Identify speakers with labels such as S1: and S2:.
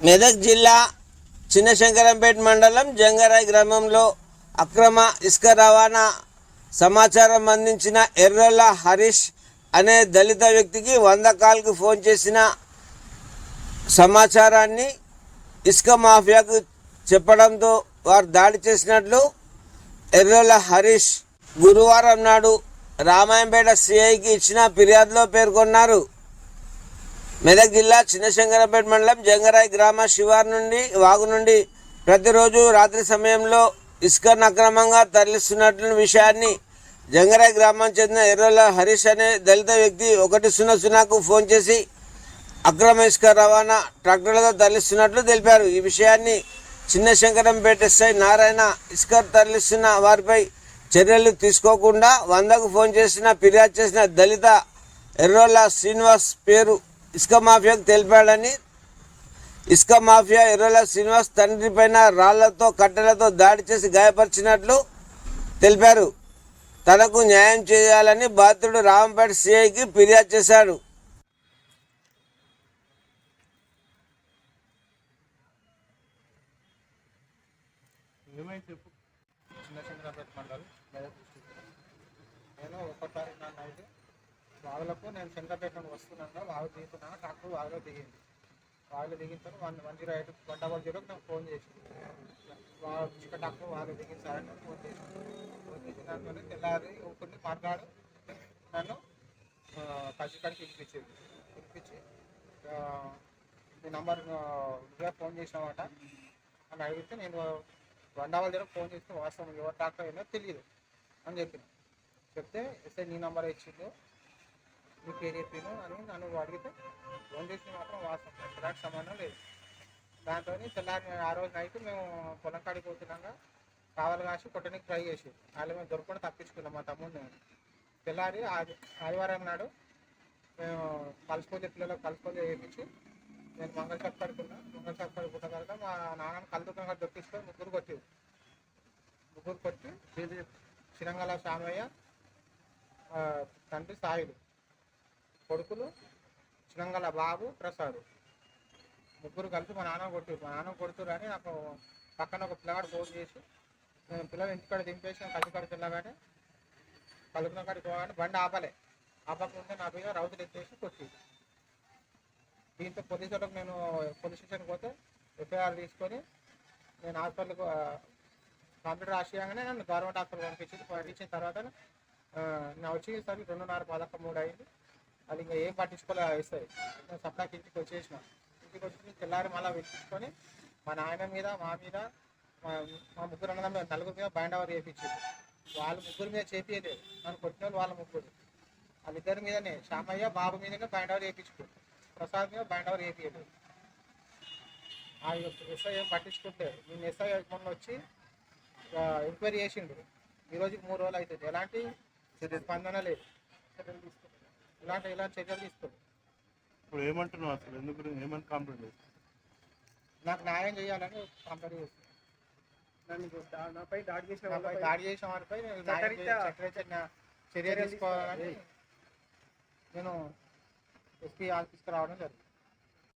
S1: మెదక్ జిల్లా చిన్నశంకరంపేట మండలం జంగరాయ్ గ్రామంలో అక్రమ ఇసుక రవాణా సమాచారం అందించిన ఎర్రొల్ల హరీష్ అనే దళిత వ్యక్తికి 100 కాల్కు ఫోన్ చేసిన సమాచారాన్ని ఇసుక మాఫియాకు చెప్పడంతో వారు దాడి చేసినట్లు ఎర్రొల్ల హరీష్ గురువారం నాడు రామాయంపేట సిఐకి ఇచ్చిన ఫిర్యాదులో పేర్కొన్నారు. మెదక్ జిల్లా చిన్నశంకరంపేట మండలం జంగరాయ్ గ్రామ శివారు నుండి వాగు నుండి ప్రతిరోజు రాత్రి సమయంలో ఇసుకను అక్రమంగా తరలిస్తున్నట్లు విషయాన్ని జంగరాయ్ గ్రామానికి చెందిన ఎర్రొల్ల హరీష్ అనే దళిత వ్యక్తి 100కు ఫోన్ చేసి అక్రమ ఇసుక రవాణా ట్రాక్టర్లతో తరలిస్తున్నట్లు తెలిపారు. ఈ విషయాన్ని చిన్నశంకరంపేట ఎస్ఐ నారాయణ ఇసుక తరలిస్తున్న వారిపై చర్యలు తీసుకోకుండా 100కు ఫోన్ చేసిన ఫిర్యాదు చేసిన దళిత ఎర్రొల్ల శ్రీనివాస్ పేరు ఇసుక మాఫియాకు తెలిపాడని, ఇసుక మాఫియా ఎర్రొల్ల శ్రీనివాస్ తండ్రి పైన రాళ్లతో కట్టెలతో దాడి చేసి గాయపరిచినట్లు తెలిపారు. తనకు న్యాయం చేయాలని బాధితుడు రామంపేట సిఐకి ఫిర్యాదు చేశాడు.
S2: చిన్నశంకరంపేట మండలం మెదక్ డిస్ట్రిక్ట్. నేను 1 తారీఖు నైట్ వాగులకు నేను శంకరపేట నుండి వస్తున్నాను. వాగు దిగుతున్నాను. ట్రాక్టర్ వాగులో దిగింది. వాగులో దిగిన తర్వాత 108 నాకు ఫోన్ చేసింది. చిక్క ట్రాక్టర్ వాగులో దిగింది సార్ అని ఫోన్ చేసింది. ఫోన్ చేసిన దాంట్లోనే తెల్లారి ఒకరిని మాట్లాడు నన్ను కసికాడికి పిలిపించి మీ నంబర్ నువ్వే ఫోన్ చేసినావట అని అడిగితే నేను 2 ఫోన్ చేస్తే వాస్తవం ఎవరు ట్రాక్టర్ అయినా తెలియదు అని చెప్తే ఎస్ఐ నీ నంబర్ ఇచ్చిండు, నీ పేరు చెప్పాను అని నన్ను అడిగితే ఫోన్ చేసి మాత్రం వాస్తవం నాకు సంబంధం లేదు. దాంతో తెల్లారి ఆ రోజు నైట్ మేము పొలం కాడికి పోతున్నాగా కావాలి కాసి కొట్టడానికి ట్రై చేసి వాళ్ళు మేము దొరకకుండా తప్పించుకున్నాం మా తమ్ముడిని. తెల్లారి ఆదివారం నాడు మేము కలుసుకోలే పిల్లలకు కలుసుకోలే వేయించి నేను మంగళ షాప్ కడుకున్నా. మంగళ షాప్ కడుకున్న తర్వాత మా నాన్నని కలుదుకున్న కాడ దొరికించుకొని ముగ్గురు కొట్టి చిరంగల శామయ్య తండ్రి సాయుడు, కొడుకులు చిరంగల బాబు ప్రసాద్, ముగ్గురు కలిసి మా నాన్న కొడుతురు అని నాకు పక్కన ఒక పిల్లగాడు ఫోన్ చేసి నేను పిల్లలు ఇంటికాడ దింపేసి కసికాడికి వెళ్ళగానే కలుపున కాడికి పోగానే బండి ఆపకుంటే నా మీద రౌతులు ఎత్తేసి కొట్టి. దీంతో పోలీసులకు నేను పోలీస్ స్టేషన్కి పోతే ఎఫ్ఐఆర్ తీసుకొని నేను హాస్పిటల్కి కంప్యూటర్ రాసిగానే నన్ను గవర్నమెంట్ హాస్పిటల్ పంపించిన తర్వాత నా వచ్చేసరికి 2:30 అయింది. అది ఇంకా ఏం పట్టించుకోలేదు వేస్తాయి. నేను సప్లాకి ఇంటికి వచ్చేసి తెల్లారి మళ్ళీ వెతికించుకొని మా నాయన మీద మా మీద మా ముగ్గురు అన్నదం మీద 4 మీద బైండ్ ఓవర్ చేయించింది. వాళ్ళు ముగ్గురు మీద చేపించలేదు, నన్ను కొట్టిన వాళ్ళ ముగ్గురు వాళ్ళిద్దరి మీదనే శామయ్య బాబు మీదనే బైండ్ ఓవర్ చేయించుకోండి, ప్రసాద్ మీద బైండ్ ఓవర్ చేయించలేదు. ఆ ఎస్ఐ ఏం పట్టించుకుంటే నేను ఎస్ఐ మొన్న వచ్చి ఎంక్వైరీ చేసిండు. ఈరోజుకి 3 రోజులు అవుతుంది, ఎలాంటి స్పందన లేదు, ఇలాంటి చర్యలు తీసుకోండి.
S3: ఇప్పుడు ఏమంటున్నావు అసలు ఎందుకు ఏమని కంప్లైంట్ చేస్తాను?
S2: నాకు న్యాయం చేయాలని కంప్లైంట్ చేస్తాను. నాపై దాడి చేసిన వారిపై చర్య తీసుకోవాలని నేను ఎస్పీ ఆఫీస్కి రావడం జరిగింది.